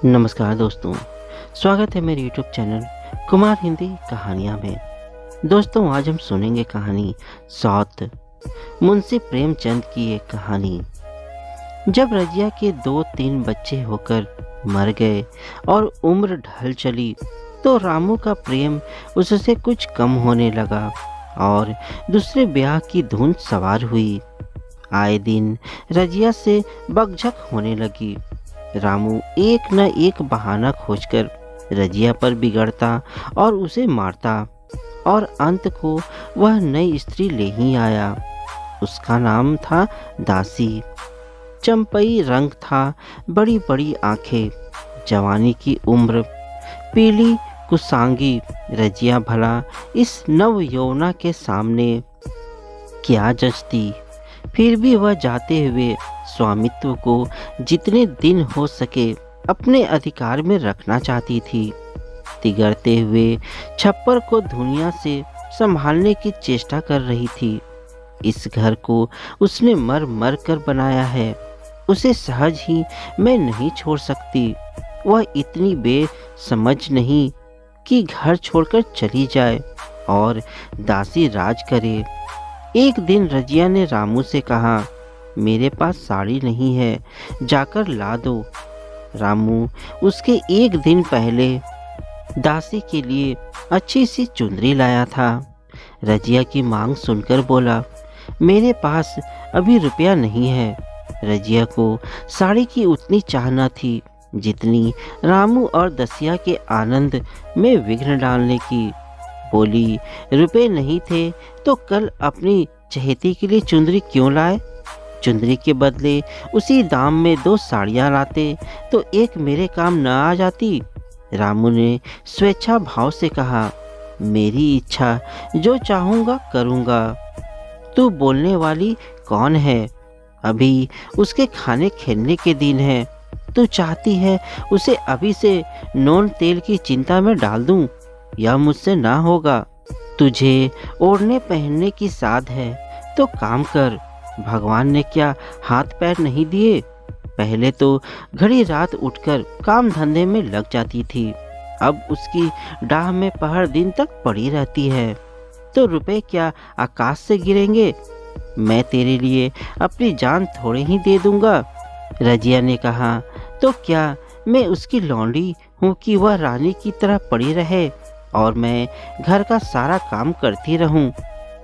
नमस्कार दोस्तों, स्वागत है मेरे यूट्यूब चैनल कुमार हिंदी कहानियाँ में। दोस्तों, आज हम सुनेंगे कहानी सौत, मुंशी प्रेमचंद की एक कहानी। जब रजिया के 2-3 बच्चे होकर मर गए और उम्र ढल चली तो रामू का प्रेम उससे कुछ कम होने लगा और दूसरे ब्याह की धुन सवार हुई। आए दिन रजिया से बकझक होने लगी। रामू एक न एक बहाना खोजकर रजिया पर बिगड़ता और उसे मारता और अंत को वह नई स्त्री ले ही आया। उसका नाम था दासी। चंपई रंग था, बड़ी बड़ी आंखें, जवानी की उम्र, पीली कुसांगी। रजिया भला इस नव यौवना के सामने क्या जचती। फिर भी वह जाते हुए स्वामित्व को जितने दिन हो सके अपने अधिकार में रखना चाहती थी। तिगड़ते हुए छप्पर को दुनिया से संभालने की चेष्टा कर रही थी। इस घर को उसने मर मर कर बनाया है, उसे सहज ही मैं नहीं छोड़ सकती। वह इतनी बेसमझ नहीं कि घर छोड़कर चली जाए और दासी राज करे। एक दिन रजिया ने रामू से कहा, मेरे पास साड़ी नहीं है, जाकर ला दो। रामू उसके एक दिन पहले दासी के लिए अच्छी सी चुंदरी लाया था। रजिया की मांग सुनकर बोला, मेरे पास अभी रुपया नहीं है। रजिया को साड़ी की उतनी चाह न थी जितनी रामू और दसिया के आनंद में विघ्न डालने की। बोली, रुपए नहीं थे तो कल अपनी चहेती के लिए चुंदरी क्यों लाए? चुंदरी के बदले उसी दाम में 2 साड़ियाँ लाते तो एक मेरे काम न आ जाती। रामू ने स्वेच्छा भाव से कहा, मेरी इच्छा, जो चाहूँगा करूँगा। तू बोलने वाली कौन है? अभी उसके खाने खेलने के दिन है। तू चाहती है उसे अभी से नून तेल की चिंता में डाल दूँ? यह मुझसे ना होगा। तुझे ओढ़ने पहनने की साध है तो काम कर। भगवान ने क्या हाथ पैर नहीं दिए? पहले तो घड़ी रात उठकर काम धंधे में लग जाती थी, अब उसकी डाह में पहर दिन तक पड़ी रहती है। तो रुपए क्या आकाश से गिरेंगे? मैं तेरे लिए अपनी जान थोड़े ही दे दूंगा। रजिया ने कहा, तो क्या मैं उसकी लौंडी हूँ कि वह रानी की तरह पड़ी रहे और मैं घर का सारा काम करती रहूं?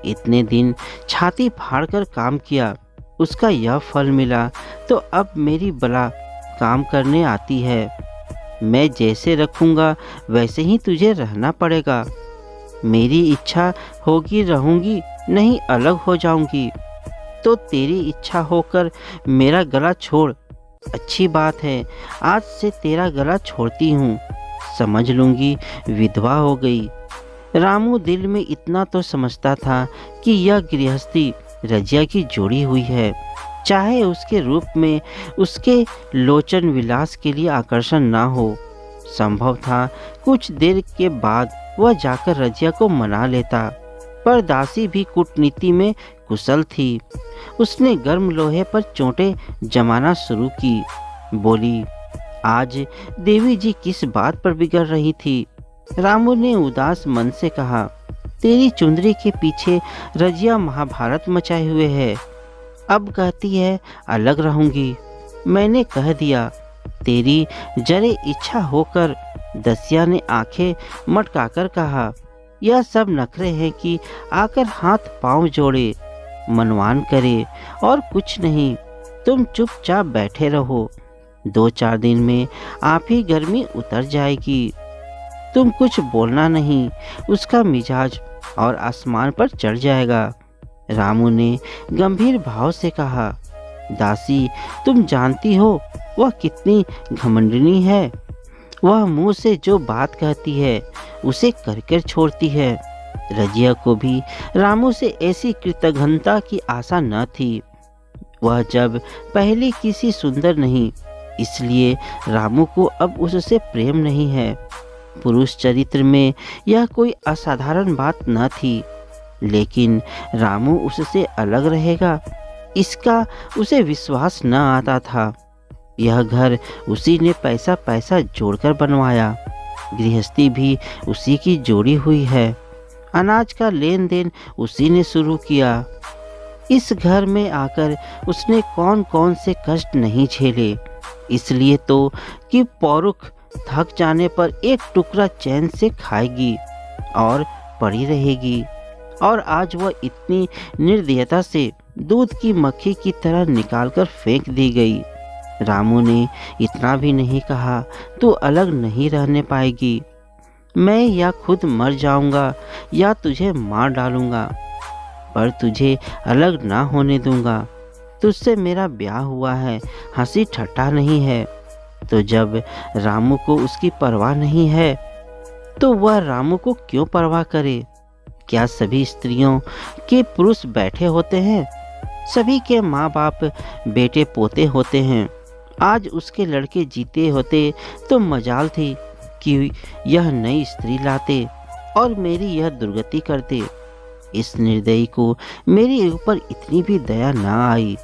इतने दिन छाती फाड़कर काम किया, उसका यह फल मिला तो अब मेरी बला काम करने आती है। मैं जैसे रखूंगा वैसे ही तुझे रहना पड़ेगा। मेरी इच्छा होगी रहूंगी, नहीं अलग हो जाऊंगी। तो तेरी इच्छा होकर मेरा गला छोड़। अच्छी बात है, आज से तेरा गला छोड़ती हूँ। समझ लूंगी विधवा हो गई। रामू दिल में इतना तो समझता था कि यह गृहस्थी रजिया की जोड़ी हुई है। चाहे उसके रूप में उसके लोचन विलास के लिए आकर्षण ना हो। संभव था कुछ देर के बाद वह जाकर रजिया को मना लेता, पर दासी भी कूटनीति में कुशल थी। उसने गर्म लोहे पर चोटें जमाना शुरू की। बोली, आज देवी जी किस बात पर बिगड़ रही थी? रामू ने उदास मन से कहा, तेरी चुंदरी के पीछे रजिया महाभारत मचाए हुए है। अब कहती है अलग रहूंगी। मैंने कह दिया, तेरी जरे इच्छा होकर। दसिया ने आंखें मटकाकर कहा, यह सब नखरे हैं कि आकर हाथ पांव जोड़े, मनवान करे और कुछ नहीं। तुम चुपचाप बैठे रहो। 2-4 दिन में आप ही गर्मी उतर जाएगी। तुम कुछ बोलना नहीं, उसका मिजाज और आसमान पर चढ़ जाएगा। रामू ने गंभीर भाव से कहा, दासी, तुम जानती हो वह कितनी घमंडनी है। वह मुंह से जो बात कहती है उसे कर कर छोड़ती है। रजिया को भी रामू से ऐसी कृतघ्नता की आशा न थी। वह जब पहले किसी सुंदर नहीं, इसलिए रामू को अब उससे प्रेम नहीं है। पुरुष चरित्र में यह कोई असाधारण बात न थी, लेकिन रामू उससे अलग रहेगा, इसका उसे विश्वास न आता था। यह घर उसी ने पैसा पैसा जोड़कर बनवाया। गृहस्थी भी उसी की जोड़ी हुई है। अनाज का लेन देन उसी ने शुरू किया। इस घर में आकर उसने कौन कौन से कष्ट नहीं झेले, इसलिए तो कि पौरुख थक जाने पर एक टुकड़ा चैन से खाएगी और पड़ी रहेगी। और आज वह इतनी निर्दयता से दूध की मक्खी की तरह निकालकर फेंक दी गई। रामू ने इतना भी नहीं कहा, तू अलग नहीं रहने पाएगी, मैं या खुद मर जाऊंगा या तुझे मार डालूंगा, पर तुझे अलग ना होने दूंगा। तुझसे मेरा ब्याह हुआ है, हंसी ठट्ठा नहीं है। तो जब रामू को उसकी परवाह नहीं है तो वह रामू को क्यों परवाह करे? क्या सभी स्त्रियों के पुरुष बैठे होते हैं? सभी के माँ बाप बेटे पोते होते हैं। आज उसके लड़के जीते होते तो मजाल थी कि यह नई स्त्री लाते और मेरी यह दुर्गति करते। इस निर्दयी को मेरे ऊपर इतनी भी दया ना आई।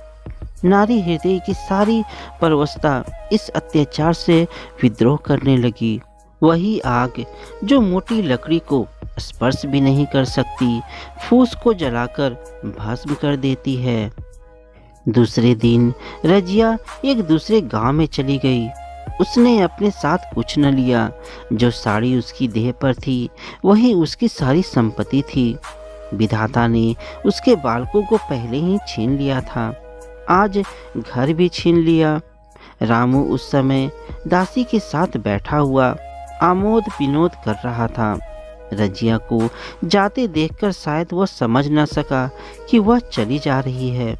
नारी हृदय की सारी परवशता इस अत्याचार से विद्रोह करने लगी। वही आग जो मोटी लकड़ी को स्पर्श भी नहीं कर सकती, फूस को जलाकर भस्म कर देती है। दूसरे दिन रजिया एक दूसरे गांव में चली गई। उसने अपने साथ कुछ न लिया। जो साड़ी उसकी देह पर थी वही उसकी सारी संपत्ति थी। विधाता ने उसके बालकों को पहले ही छीन लिया था, आज घर भी छीन लिया। रामू उस समय दासी के साथ बैठा हुआ आमोद विनोद कर रहा था। रजिया को जाते देखकर शायद वह समझ न सका कि वह चली जा रही है।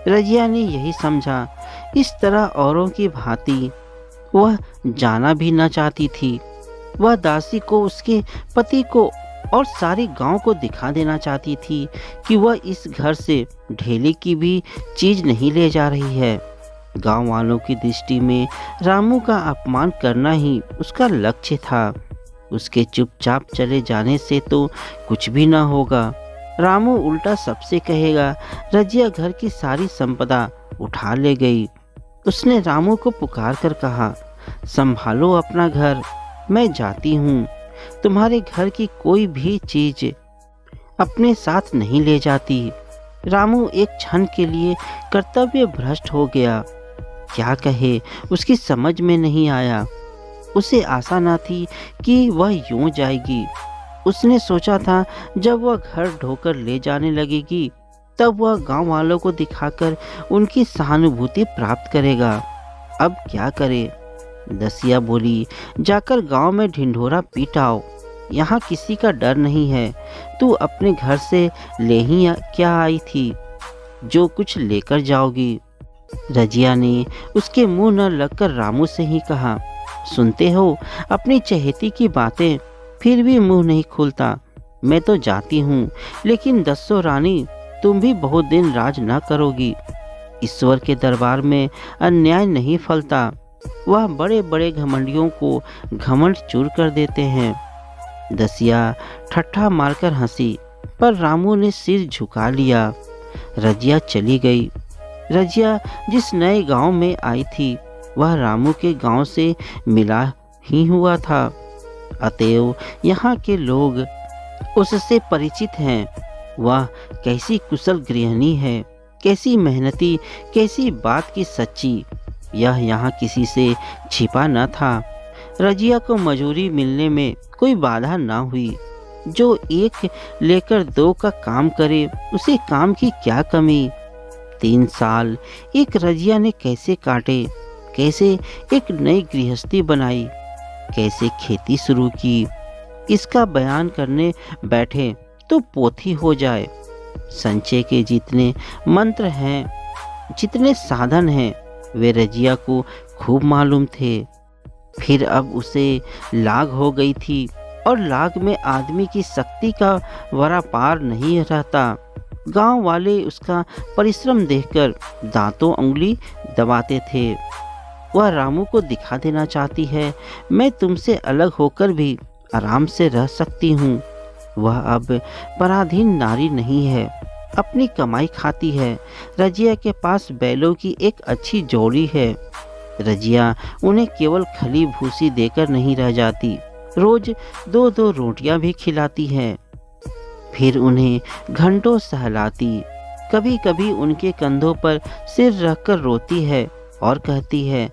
रजिया ने यही समझा। इस तरह औरों की भांति वह जाना भी न चाहती थी। वह दासी को, उसके पति को और सारे गांव को दिखा देना चाहती थी कि वह इस घर से ढेले की भी चीज नहीं ले जा रही है। गांव वालों की दृष्टि में रामू का अपमान करना ही उसका लक्ष्य था। उसके चुपचाप चले जाने से तो कुछ भी न होगा। रामू उल्टा सबसे कहेगा, रजिया घर की सारी संपदा उठा ले गई। उसने रामू को पुकार कर कहा, संभालो अपना घर, मैं जाती हूँ। तुम्हारे घर की कोई भी चीज अपने साथ नहीं ले जाती। रामू एक क्षण के लिए कर्तव्य भ्रष्ट हो गया। क्या कहे उसकी समझ में नहीं आया। उसे आशा न थी कि वह यूं जाएगी। उसने सोचा था जब वह घर ढोकर ले जाने लगेगी तब वह गांव वालों को दिखाकर उनकी सहानुभूति प्राप्त करेगा। अब क्या करे? दसिया बोली, जाकर गांव में ढिंढोरा पीट आओ, यहाँ किसी का डर नहीं है। तू अपने घर से ले ही क्या आई थी, जो कुछ लेकर जाओगी। रजिया ने उसके मुंह न लगकर रामू से ही कहा, सुनते हो अपनी चहेती की बातें, फिर भी मुंह नहीं खुलता। मैं तो जाती हूँ, लेकिन दस्सो रानी, तुम भी बहुत दिन राज न करोगी। ईश्वर के दरबार में अन्याय नहीं फलता। वह बड़े बड़े घमंडियों को घमंड चूर कर देते हैं। दसिया ठट्ठा मारकर हंसी, पर रामू ने सिर झुका लिया। रजिया चली गई। रजिया जिस नए गांव में आई थी वह रामू के गांव से मिला ही हुआ था, अतएव यहाँ के लोग उससे परिचित हैं। वह कैसी कुशल गृहिणी है, कैसी मेहनती, कैसी बात की सच्ची, यह यहाँ किसी से छिपा न था। रजिया को मजूरी मिलने में कोई बाधा न हुई। जो एक लेकर दो का काम करे, उसे काम की क्या कमी। 3 साल एक रजिया ने कैसे काटे, कैसे एक नई गृहस्थी बनाई, कैसे खेती शुरू की, इसका बयान करने बैठे तो पोथी हो जाए। संचय के जितने मंत्र हैं, जितने साधन हैं, वे रजिया को खूब मालूम थे। फिर अब उसे लाग हो गई थी और लाग में आदमी की शक्ति का वरापार नहीं रहता। गांव वाले उसका परिश्रम देखकर दांतों उंगली दबाते थे। वह रामू को दिखा देना चाहती है, मैं तुमसे अलग होकर भी आराम से रह सकती हूँ। वह अब पराधीन नारी नहीं है, अपनी कमाई खाती है। रजिया के पास बैलों की एक अच्छी जोड़ी है। रजिया उन्हें केवल खली भूसी देकर नहीं रह जाती, रोज 2-2 रोटियां भी खिलाती है। फिर उन्हें घंटों सहलाती, कभी कभी उनके कंधों पर सिर रखकर रोती है और कहती है,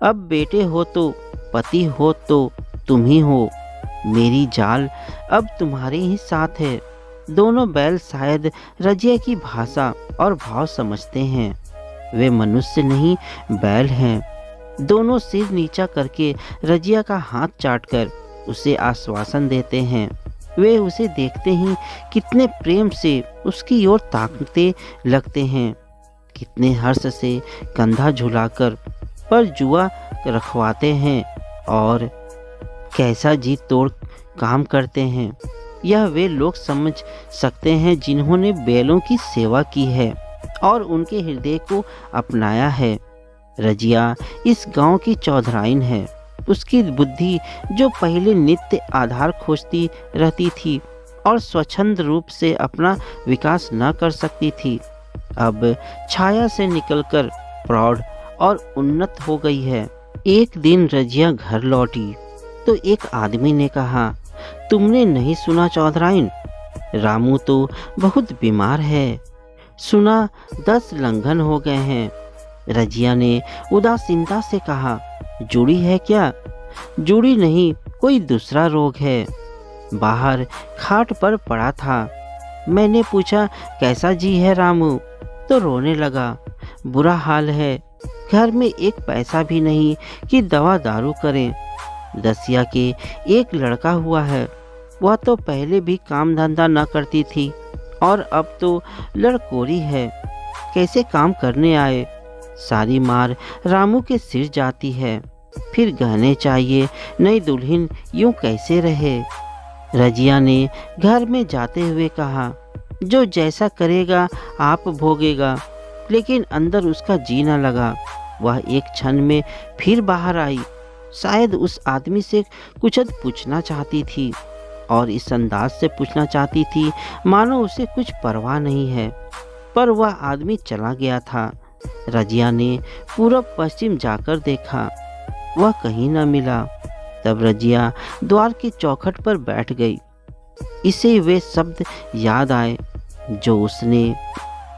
अब बेटे हो तो, पति हो तो तुम ही हो, मेरी जाल अब तुम्हारे ही साथ है। दोनों बैल शायद रजिया की भाषा और भाव समझते हैं। वे मनुष्य नहीं, बैल हैं। दोनों सिर नीचा करके रजिया का हाथ चाटकर उसे आश्वासन देते हैं। वे उसे देखते ही कितने प्रेम से उसकी ओर ताकते लगते हैं, कितने हर्ष से कंधा झुलाकर पर जुआ रखवाते हैं और कैसा जी तोड़ काम करते हैं। यह वे लोग समझ सकते हैं जिन्होंने बैलों की सेवा की है और उनके हृदय को अपनाया है। रजिया इस गांव की चौधराइन है। उसकी बुद्धि जो पहले नित्य आधार खोजती रहती थी और स्वच्छंद रूप से अपना विकास न कर सकती थी, अब छाया से निकलकर प्रौढ़ और उन्नत हो गई है। एक दिन रजिया घर लौटी तो एक आदमी ने कहा, तुमने नहीं सुना चौधराइन, रामू तो बहुत बीमार है, सुना 10 लंघन हो गए हैं। रजिया ने उदासीनता से कहा, जुड़ी है क्या? जुड़ी नहीं, कोई दूसरा रोग है। बाहर खाट पर पड़ा था। मैंने पूछा, कैसा जी है रामू? तो रोने लगा, बुरा हाल है, घर में एक पैसा भी नहीं कि दवा दारू करें। दसिया के एक लड़का हुआ है, वह तो पहले भी काम धंधा न करती थी और अब तो लड़कोरी है, कैसे काम करने आए। सारी मार रामू के सिर जाती है। फिर गहने चाहिए, नई दुल्हन यूं कैसे रहे। रजिया ने घर में जाते हुए कहा, जो जैसा करेगा आप भोगेगा। लेकिन अंदर उसका जी न लगा। वह एक क्षण में फिर बाहर आई। शायद उस आदमी से कुछ पूछना चाहती थी और इस अंदाज से पूछना चाहती थी मानो उसे कुछ परवाह नहीं है, पर वह आदमी चला गया था। रजिया ने पूरब पश्चिम जाकर देखा, वह कहीं न मिला। तब रजिया द्वार की चौखट पर बैठ गई। इसे वे शब्द याद आए जो उसने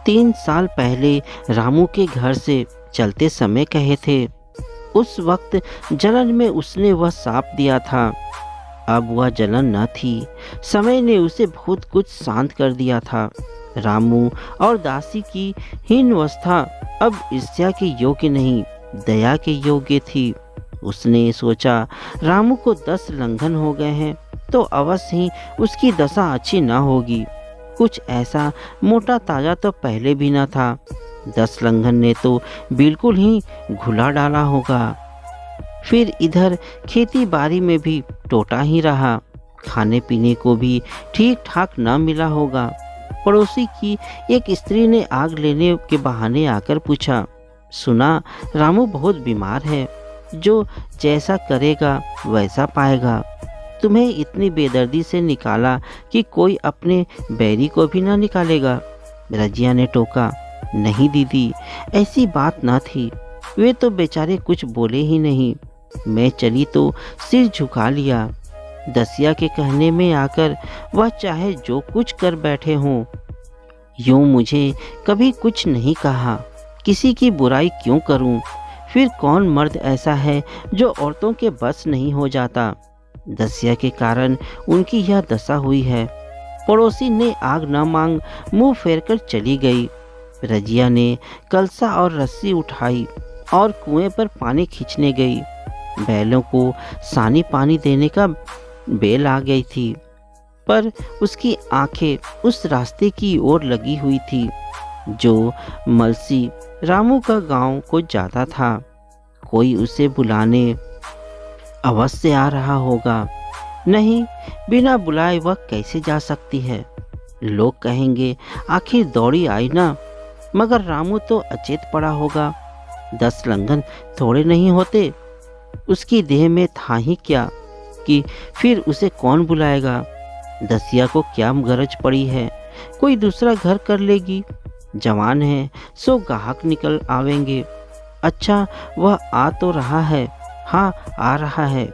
3 साल पहले रामू के घर से चलते समय कहे थे। उस वक्त जलन में उसने वह साप दिया था। अब वह जलन न थी। समय ने उसे बहुत कुछ शांत कर दिया था। रामू और दासी की हीनावस्था अब ईर्ष्या के योग्य नहीं, दया के योग्य थी। उसने सोचा, रामू को 10 लंघन हो गए हैं तो अवश्य ही उसकी दशा अच्छी न होगी। कुछ ऐसा मोटा ताजा तो पहले भी न था। 10 लंघन ने तो बिल्कुल ही घुला डाला होगा। फिर इधर खेती बाड़ी में भी टोटा ही रहा। खाने पीने को भी ठीक ठाक न मिला होगा। पड़ोसी की एक स्त्री ने आग लेने के बहाने आकर पूछा, सुना रामू बहुत बीमार है, जो जैसा करेगा वैसा पाएगा। तुम्हें इतनी बेदर्दी से निकाला कि कोई अपने बैरी को भी ना निकालेगा। रजिया ने टोका, नहीं दीदी, ऐसी बात ना थी। वे तो बेचारे कुछ बोले ही नहीं। मैं चली तो सिर झुका लिया। दसिया के कहने में आकर वह चाहे जो कुछ कर बैठे हों, यूं मुझे कभी कुछ नहीं कहा। किसी की बुराई क्यों करूं? फिर कौन मर्द ऐसा है जो औरतों के बस नहीं हो जाता? दसिया के कारण उनकी यह दशा हुई है। पड़ोसी ने आग न मांग मुंह फेरकर चली गई। रजिया ने कलसा और रस्सी उठाई और कुएं पर पानी खींचने गई। बैलों को सानी पानी देने का बेल आ गई थी, पर उसकी आंखें उस रास्ते की ओर लगी हुई थी जो मलसी रामू का गांव को जाता था। कोई उसे बुलाने अवश्य आ रहा होगा। नहीं, बिना बुलाए वह कैसे जा सकती है? लोग कहेंगे, आखिर दौड़ी आई ना। मगर रामू तो अचेत पड़ा होगा। 10 लंघन थोड़े नहीं होते। उसकी देह में था ही क्या कि फिर उसे कौन बुलाएगा? दसिया को क्या गरज पड़ी है? कोई दूसरा घर कर लेगी। जवान है सो गाहक निकल आवेंगे। अच्छा, वह आ तो रहा है। हाँ, आ रहा है।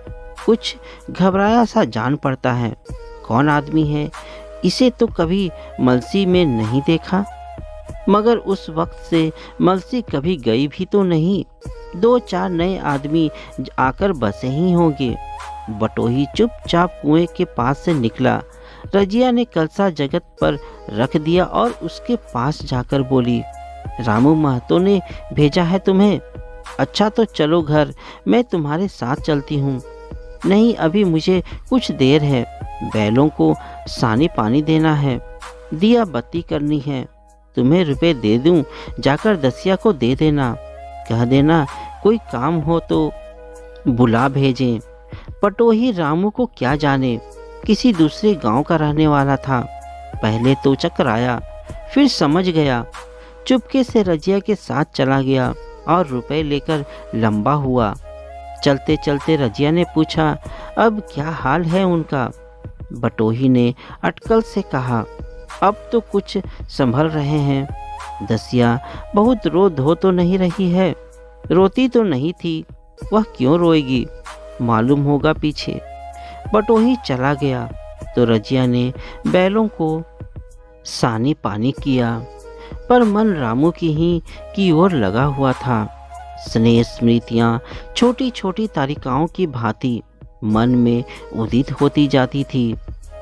कुछ घबराया सा जान पड़ता है। कौन आदमी है? इसे तो कभी मलसी में नहीं देखा। मगर उस वक्त से मलसी कभी गई भी तो नहीं। 2-4 नए आदमी आकर बसे ही होंगे। बटोही चुपचाप कुएं के पास से निकला। रजिया ने कलसा जगत पर रख दिया और उसके पास जाकर बोली, रामू महतो ने भेजा है तुम्हें? अच्छा तो चलो घर, मैं तुम्हारे साथ चलती हूँ। नहीं, अभी मुझे कुछ देर है। बैलों को सानी पानी देना है, दिया बत्ती करनी है। तुम्हें रुपए दे दूं, जाकर दसिया को दे देना। कह देना कोई काम हो तो बुला भेजें। पटोही रामू को क्या जाने, किसी दूसरे गांव का रहने वाला था। पहले तो चकराया, फिर समझ गया। चुपके से रजिया के साथ चला गया और रुपए लेकर लंबा हुआ। चलते चलते रजिया ने पूछा, अब क्या हाल है उनका? बटोही ने अटकल से कहा, अब तो कुछ संभल रहे हैं। दसिया बहुत रो धो तो नहीं रही है। रोती तो नहीं थी, वह क्यों रोएगी? मालूम होगा पीछे। बटोही चला गया तो रजिया ने बैलों को सानी पानी किया, पर मन रामू की ओर लगा हुआ था। स्नेह स्मृतियाँ छोटी छोटी तारिकाओं की भांति मन में उदित होती जाती थी।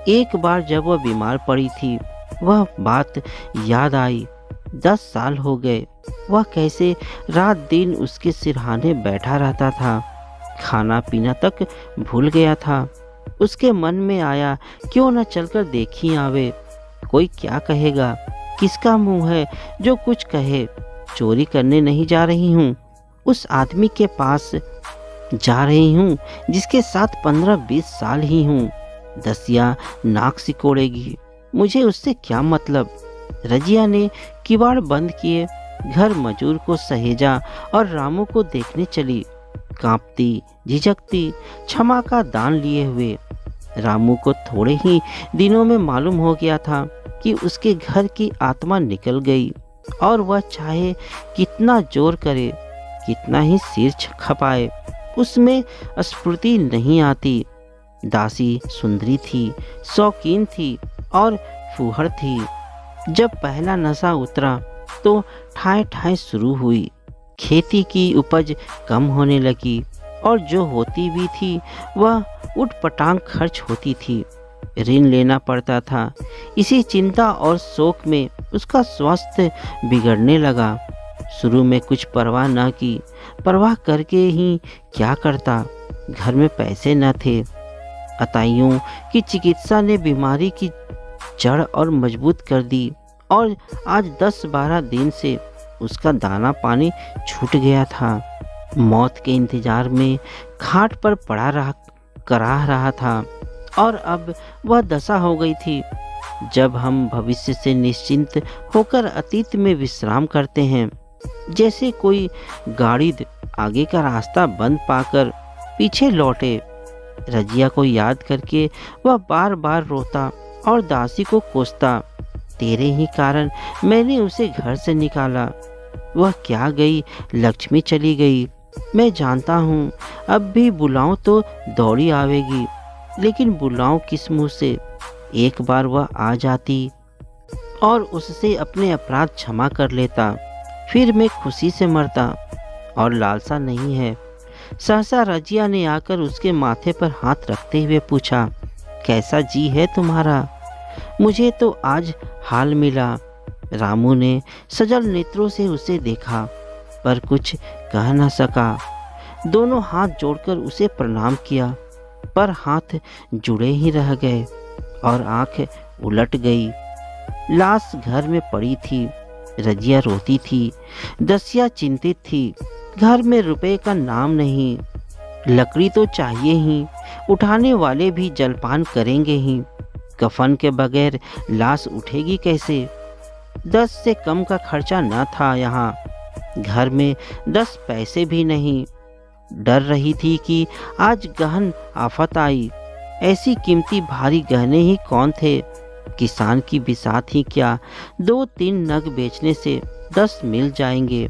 एक बार जब वह बीमार पड़ी थी, वह बात याद आई। 10 साल हो गए, वह कैसे रात दिन उसके सिरहाने बैठा रहता था। खाना पीना तक भूल गया था। उसके मन में आया, क्यों न चलकर देखी आवे। कोई क्या कहेगा? किसका मुंह है जो कुछ कहे? चोरी करने नहीं जा रही हूँ, उस आदमी के पास जा रही हूँ जिसके साथ 15-20 साल ही हूँ। दसिया नाक सिकोड़ेगी, मुझे उससे क्या मतलब। रजिया ने किवाड़ बंद किए, घर मजूर को सहेजा और रामू को देखने चली, कांपती झिझकती, क्षमा का दान लिए हुए। रामू को थोड़े ही दिनों में मालूम हो गया था कि उसके घर की आत्मा निकल गई और वह चाहे कितना जोर करे, कितना ही सिर खपाए, उसमें स्फूर्ति नहीं आती। दासी सुंदरी थी, शौकीन थी और फूहड़ थी। जब पहला नशा उतरा तो ठाए ठाए शुरू हुई। खेती की उपज कम होने लगी और जो होती भी थी वह उटपटांग खर्च होती थी। ऋण लेना पड़ता था। इसी चिंता और शोक में उसका स्वास्थ्य बिगड़ने लगा। शुरू में कुछ परवाह न की, परवाह करके ही क्या करता। घर में पैसे न थे। अताइयों की चिकित्सा ने बीमारी की जड़ और मजबूत कर दी और आज 10-12 दिन से उसका दाना पानी छूट गया था। मौत के इंतजार में खाट पर कराह रहा था और अब वह दशा हो गई थी। जब हम भविष्य से निश्चिंत होकर अतीत में विश्राम करते हैं, जैसे कोई गाड़िद आगे का रास्ता बंद पाकर पीछे लौटे। रजिया को याद करके वह बार बार रोता और दासी को कोसता, तेरे ही कारण मैंने उसे घर से निकाला। वह क्या गई, लक्ष्मी चली गई। मैं जानता हूँ अब भी बुलाऊं तो दौड़ी आवेगी, लेकिन बुलाऊं किस मुँह से। एक बार वह आ जाती और उससे अपने अपराध क्षमा कर लेता, फिर मैं खुशी से मरता। और लालसा नहीं है। सहसा रजिया ने आकर उसके माथे पर हाथ रखते हुए पूछा, कैसा जी है तुम्हारा? मुझे तो आज हाल मिला। रामू ने सजल नेत्रों से उसे देखा पर कुछ कह न सका। दोनों हाथ जोड़कर उसे प्रणाम किया, पर हाथ जुड़े ही रह गए और आंख उलट गई। लाश घर में पड़ी थी। रजिया रोती थी। दसिया चिंतित थी। घर में रुपए का नाम नहीं। लकड़ी तो चाहिए ही, उठाने वाले भी जलपान करेंगे ही। कफन के बगैर लाश उठेगी कैसे? 10 से कम का खर्चा न था यहाँ। घर में 10 पैसे भी नहीं। डर रही थी कि आज गहन आफत आई। ऐसी कीमती भारी गहने ही कौन थे? किसान की बिसात ही क्या, 2-3 नग बेचने से 10 मिल जाएंगे।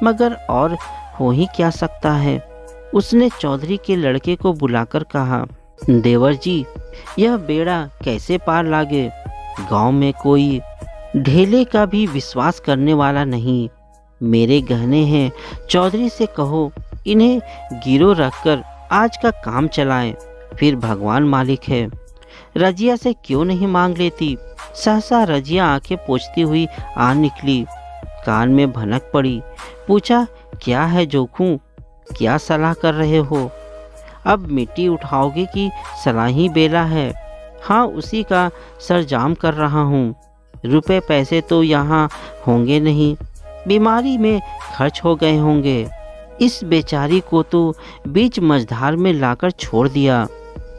मगर और हो ही क्या सकता है। उसने चौधरी के लड़के को बुलाकर कहा, देवर जी, यह बेड़ा कैसे पार लागे। गांव में कोई ढेले का भी विश्वास करने वाला नहीं। मेरे गहने हैं, चौधरी से कहो इन्हें गिरो रखकर आज का काम चलाएं, फिर भगवान मालिक है। रजिया से क्यों नहीं मांग लेती। सहसा रजिया आंखें पोंछती हुई आ निकली, कान में भनक पड़ी। पूछा, क्या है जोखू, क्या सलाह कर रहे हो। अब मिट्टी उठाओगे कि सलाही बेला है। हाँ, उसी का सरजाम कर रहा हूँ। रुपए पैसे तो यहाँ होंगे नहीं, बीमारी में खर्च हो गए होंगे। इस बेचारी को तो बीच मझधार में लाकर छोड़ दिया।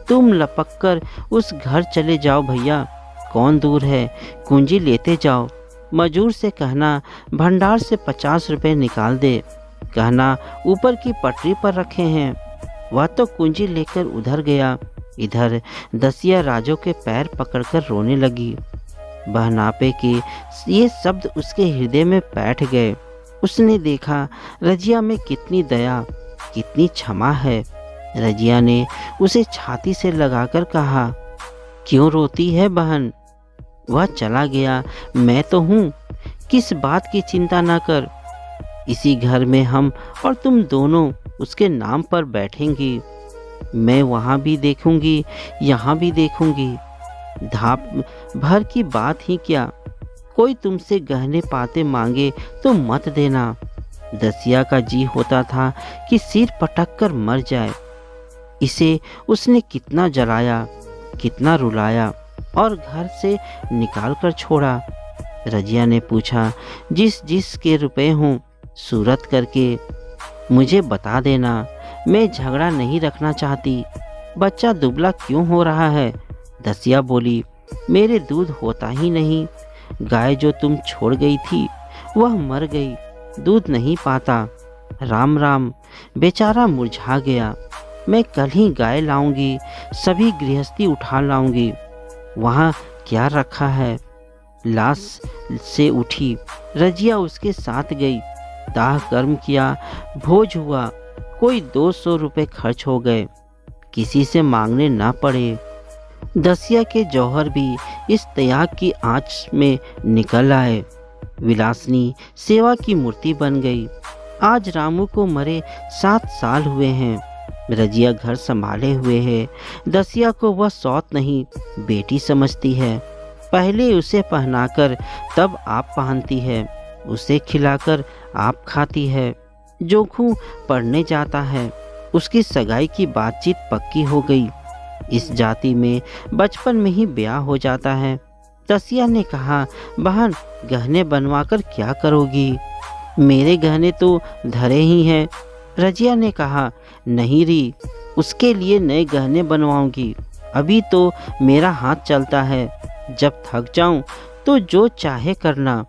तुम लपक कर उस घर चले जाओ भैया, कौन दूर है, कुंजी लेते जाओ। मजूर से कहना भंडार से 50 रुपए निकाल दे, कहना ऊपर की पटरी पर रखे हैं। वह तो कुंजी लेकर उधर गया। इधर दसिया राजो के पैर पकड़कर रोने लगी। बहनापे के ये शब्द उसके हृदय में बैठ गए। उसने देखा रजिया में कितनी दया, कितनी क्षमा है। रजिया ने उसे छाती से लगाकर कहा, क्यों रोती है बहन। वह चला गया, मैं तो हूँ, किस बात की चिंता ना कर। इसी घर में हम और तुम दोनों उसके नाम पर बैठेंगी। मैं वहाँ भी देखूंगी, यहाँ भी देखूंगी। धाप भर की बात ही क्या, कोई तुमसे गहने पाते मांगे तो मत देना। दसिया का जी होता था कि सिर पटक कर मर जाए। इसे उसने कितना जलाया, कितना रुलाया और घर से निकाल कर छोड़ा। रजिया ने पूछा, जिस जिस के रुपए हों सूरत करके मुझे बता देना। मैं झगड़ा नहीं रखना चाहती। बच्चा दुबला क्यों हो रहा है। दसिया बोली, मेरे दूध होता ही नहीं। गाय जो तुम छोड़ गई थी वह मर गई, दूध नहीं पाता। राम राम, बेचारा मुरझा गया। मैं कल ही गाय लाऊंगी, सभी गृहस्थी उठा लाऊंगी। वहाँ क्या रखा है। लाश से उठी, रजिया उसके साथ गई। दाह कर्म किया, भोज हुआ, कोई 200 रुपए खर्च हो गए, किसी से मांगने ना पड़े। दसिया के जौहर भी इस त्याग की आंच में निकल आए। विलासनी सेवा की मूर्ति बन गई। आज रामू को मरे 7 साल हुए हैं। रजिया घर संभाले हुए है। दसिया को वह सौत नहीं, बेटी समझती है। पहले उसे पहनाकर तब आप पहनती है, उसे खिलाकर आप खाती है। जोखू पढ़ने जाता है, उसकी सगाई की बातचीत पक्की हो गई। इस जाति में बचपन में ही ब्याह हो जाता है। दसिया ने कहा, बहन गहने बनवाकर क्या करोगी। मेरे गहने तो धरे ही हैं। रजिया ने कहा, नहीं री, उसके लिए नए गहने बनवाऊंगी। अभी तो मेरा हाथ चलता है, जब थक जाऊं तो जो चाहे करना।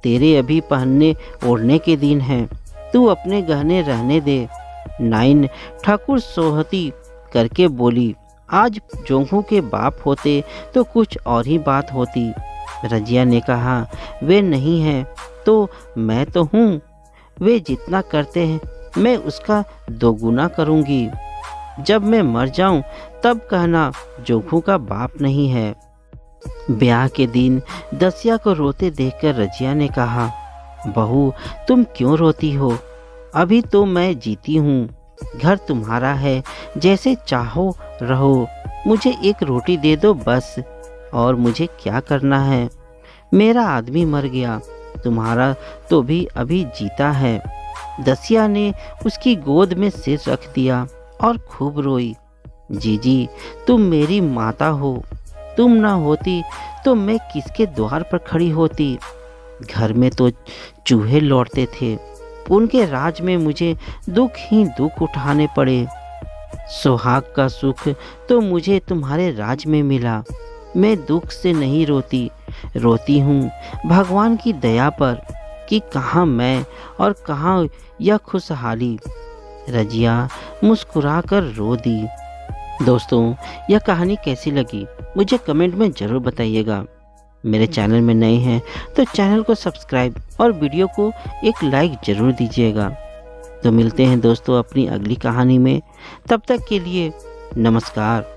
तेरे अभी पहनने ओढ़ने के दिन हैं, तू अपने गहने रहने दे। नाइन ठाकुर सोहती करके बोली, आज जोंखू के बाप होते तो कुछ और ही बात होती। रजिया ने कहा, वे नहीं हैं तो मैं तो हूँ। वे जितना करते हैं मैं उसका दोगुना करूँगी। जब मैं मर जाऊँ तब कहना जोंखू का बाप नहीं है। ब्याह के दिन दसिया को रोते देखकर रजिया ने कहा, बहू तुम क्यों रोती हो। अभी तो मैं जीती हूँ, घर तुम्हारा है, जैसे चाहो रहो। मुझे एक रोटी दे दो बस, और मुझे क्या करना है। मेरा आदमी मर गया, तुम्हारा तो भी अभी जीता है। दसिया ने उसकी गोद में सिर रख दिया और खूब रोई। जीजी तुम मेरी माता हो, तुम ना होती तो मैं किसके द्वार पर खड़ी होती। घर में तो चूहे लौटते थे, उनके राज में मुझे दुख ही दुख उठाने पड़े। सुहाग का सुख तो मुझे तुम्हारे राज में मिला। मैं दुख से नहीं रोती, रोती हूँ भगवान की दया पर कि कहाँ मैं और कहाँ यह खुशहाली। रजिया मुस्कुराकर रो दी। दोस्तों, यह कहानी कैसी लगी मुझे कमेंट में ज़रूर बताइएगा। मेरे चैनल में नए हैं तो चैनल को सब्सक्राइब और वीडियो को एक लाइक ज़रूर दीजिएगा। तो मिलते हैं दोस्तों अपनी अगली कहानी में। तब तक के लिए नमस्कार।